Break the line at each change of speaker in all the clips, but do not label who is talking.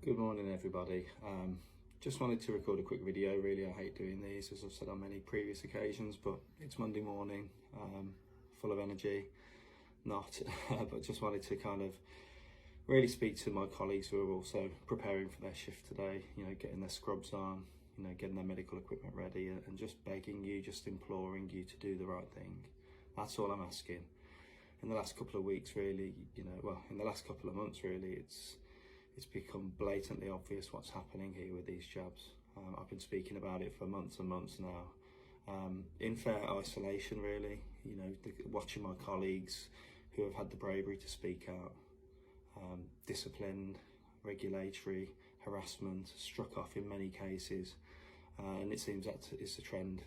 Good morning, everybody. Just wanted to record a quick video. Really, I hate doing these, as I've said on many previous occasions, but it's Monday morning, full of energy, not, but just wanted to kind of really speak to my colleagues who are also preparing for their shift today, getting their scrubs on, getting their medical equipment ready, and just begging you, just imploring you to do the right thing. That's all I'm asking. In the last couple of weeks, really, in the last couple of months, really, it's become blatantly obvious what's happening here with these jabs. I've been speaking about it for months and months now. In fair isolation, really, watching my colleagues who have had the bravery to speak out, disciplined, regulatory, harassment, struck off in many cases, and it seems that it's a trend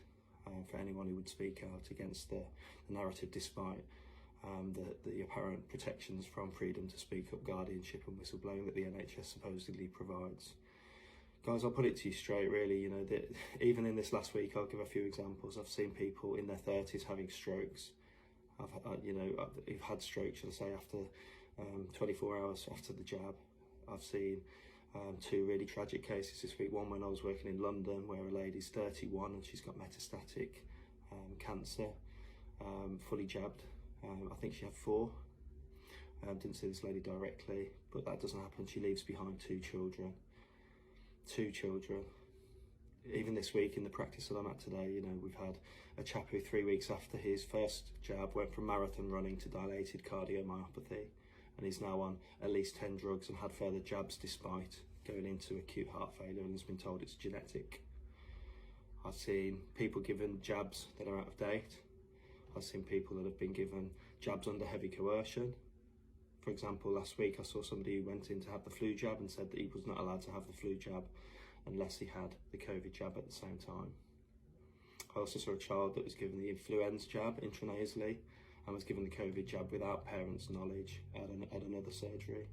for anyone who would speak out against the narrative, despite the apparent protections from freedom to speak up, guardianship and whistleblowing that the NHS supposedly provides. Guys, I'll put it to you straight, really, that even in this last week, I'll give a few examples. I've seen people in their 30s having strokes. Who've had strokes, shall I say, after 24 hours after the jab. I've seen two really tragic cases this week. One when I was working in London, where a lady's 31 and she's got metastatic cancer, fully jabbed. I think she had 4. Didn't see this lady directly, but that doesn't happen. She leaves behind 2 children. 2 children. Even this week in the practice that I'm at today, we've had a chap who 3 weeks after his first jab went from marathon running to dilated cardiomyopathy, and he's now on at least 10 drugs and had further jabs despite going into acute heart failure, and has been told it's genetic. I've seen people given jabs that are out of date. I've seen people that have been given jabs under heavy coercion. For example, last week I saw somebody who went in to have the flu jab and said that he was not allowed to have the flu jab unless he had the COVID jab at the same time. I also saw a child that was given the influenza jab intranasally and was given the COVID jab without parents' knowledge at another surgery.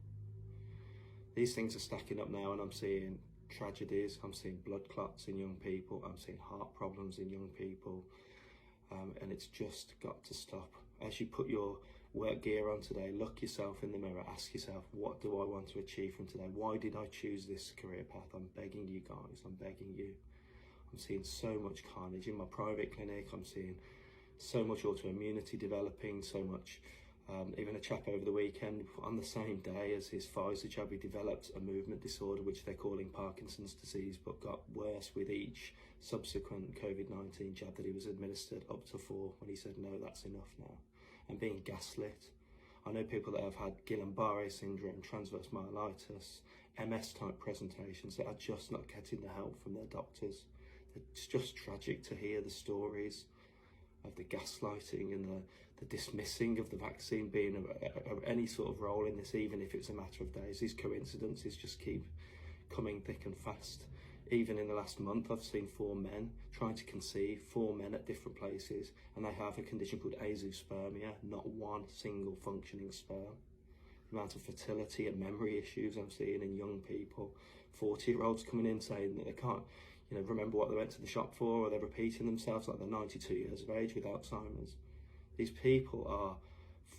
These things are stacking up now, and I'm seeing tragedies. I'm seeing blood clots in young people. I'm seeing heart problems in young people. And it's just got to stop. As you put your work gear on today, look yourself in the mirror, ask yourself, what do I want to achieve from today? Why did I choose this career path? I'm begging you guys, I'm begging you. I'm seeing so much carnage in my private clinic. I'm seeing so much autoimmunity developing, so much, even a chap over the weekend, on the same day as his Pfizer jab, he developed a movement disorder, which they're calling Parkinson's disease, but got worse with each subsequent COVID-19 jab that he was administered, up to 4, when he said, no, that's enough now, and being gaslit. I know people that have had Guillain-Barré syndrome, transverse myelitis, MS type presentations that are just not getting the help from their doctors. It's just tragic to hear the stories of the gaslighting and the dismissing of the vaccine being any sort of role in this, even if it's a matter of days. These coincidences just keep coming thick and fast. Even in the last month, I've seen 4 men trying to conceive, 4 men at different places, and they have a condition called azoospermia, not one single functioning sperm. The amount of fertility and memory issues I'm seeing in young people, 40-year-olds coming in saying that they can't remember what they went to the shop for, or they're repeating themselves like they're 92 years of age with Alzheimer's. These people are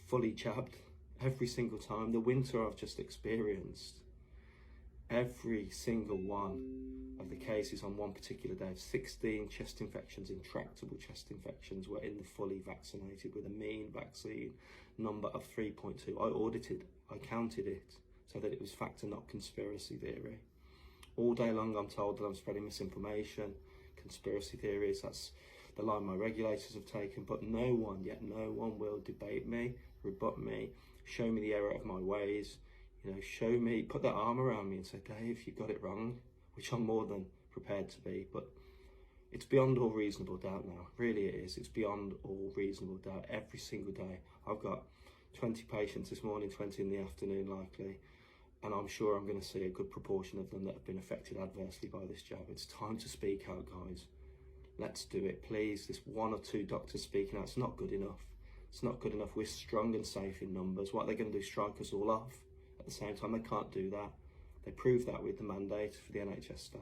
fully jabbed every single time. The winter I've just experienced, every single one of the cases on one particular day, 16 chest infections, intractable chest infections, were in the fully vaccinated with a mean vaccine number of 3.2. I audited, I counted it so that it was fact and not conspiracy theory. All day long I'm told that I'm spreading misinformation, conspiracy theories. That's the line my regulators have taken, but no one will debate me, rebut me, show me the error of my ways, show me, put their arm around me and say, Dave, you got it wrong, which I'm more than prepared to be. But it's beyond all reasonable doubt now, really it is. It's beyond all reasonable doubt every single day. I've got 20 patients this morning, 20 in the afternoon likely, and I'm sure I'm going to see a good proportion of them that have been affected adversely by this jab. It's time to speak out, guys. Let's do it, please. This 1 or 2 doctors speaking out, it's not good enough. It's not good enough. We're strong and safe in numbers. What are they going to do, strike us all off? At the same time, they can't do that. They proved that with the mandate for the NHS staff.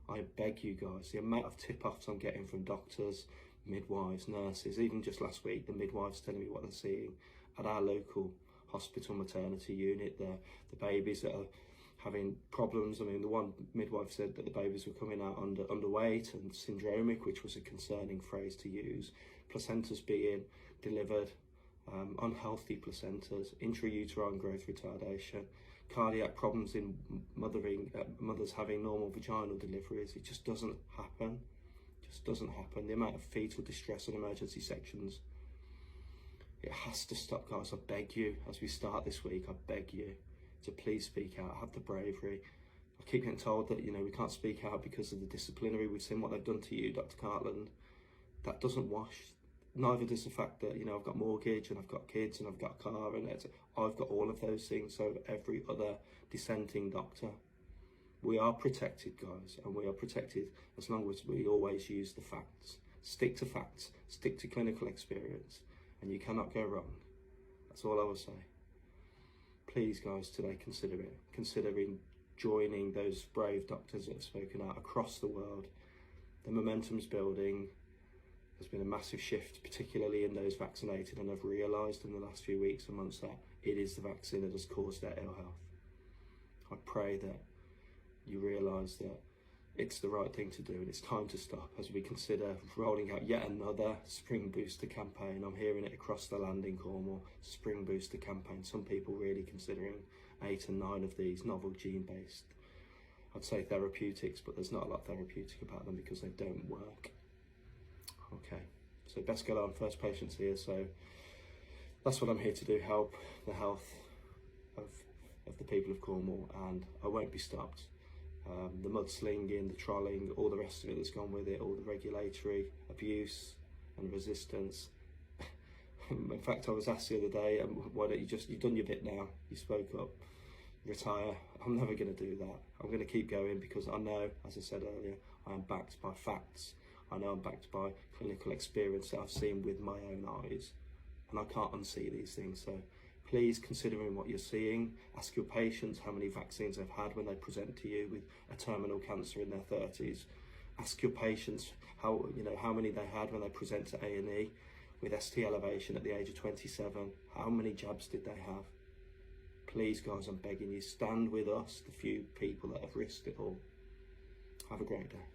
I beg you guys, the amount of tip-offs I'm getting from doctors, midwives, nurses, even just last week, the midwives telling me what they're seeing at our local hospital maternity unit, the babies that are having problems. I mean, the one midwife said that the babies were coming out underweight and syndromic, which was a concerning phrase to use. Placentas being delivered, unhealthy placentas, intrauterine growth retardation, cardiac problems in mothers having normal vaginal deliveries. It just doesn't happen. Just doesn't happen. The amount of fetal distress in emergency sections. It has to stop, guys. I beg you, as we start this week, I beg you to please speak out, have the bravery. I keep getting told that, you know, we can't speak out because of the disciplinary. We've seen what they've done to you, Dr. Cartland. That doesn't wash. Neither does the fact that, you know, I've got mortgage and I've got kids and I've got a car and I've got all of those things over every other dissenting doctor. We are protected, guys, and we are protected as long as we always use the facts. Stick to facts, stick to clinical experience, and you cannot go wrong. That's all I will say. Please, guys, today consider it. Considering joining those brave doctors that have spoken out across the world. The momentum's building. There's been a massive shift, particularly in those vaccinated, and I've realised in the last few weeks and months that it is the vaccine that has caused their ill health. I pray that you realise that it's the right thing to do and it's time to stop as we consider rolling out yet another spring booster campaign. I'm hearing it across the land in Cornwall, spring booster campaign. Some people really considering 8 and 9 of these novel gene-based, I'd say therapeutics, but there's not a lot therapeutic about them because they don't work. Okay, so best get on, first patients here, so that's what I'm here to do, help the health of the people of Cornwall, and I won't be stopped. The mudslinging, the trolling, all the rest of it that's gone with it, all the regulatory abuse and resistance. In fact, I was asked the other day, why don't you've done your bit now, you spoke up, retire. I'm never going to do that. I'm going to keep going because I know, as I said earlier, I am backed by facts. I know I'm backed by clinical experience that I've seen with my own eyes, and I can't unsee these things. So please, considering what you're seeing, ask your patients how many vaccines they've had when they present to you with a terminal cancer in their 30s. Ask your patients how many they had when they present to A&E with ST elevation at the age of 27. How many jabs did they have? Please, guys, I'm begging you, stand with us, the few people that have risked it all. Have a great day.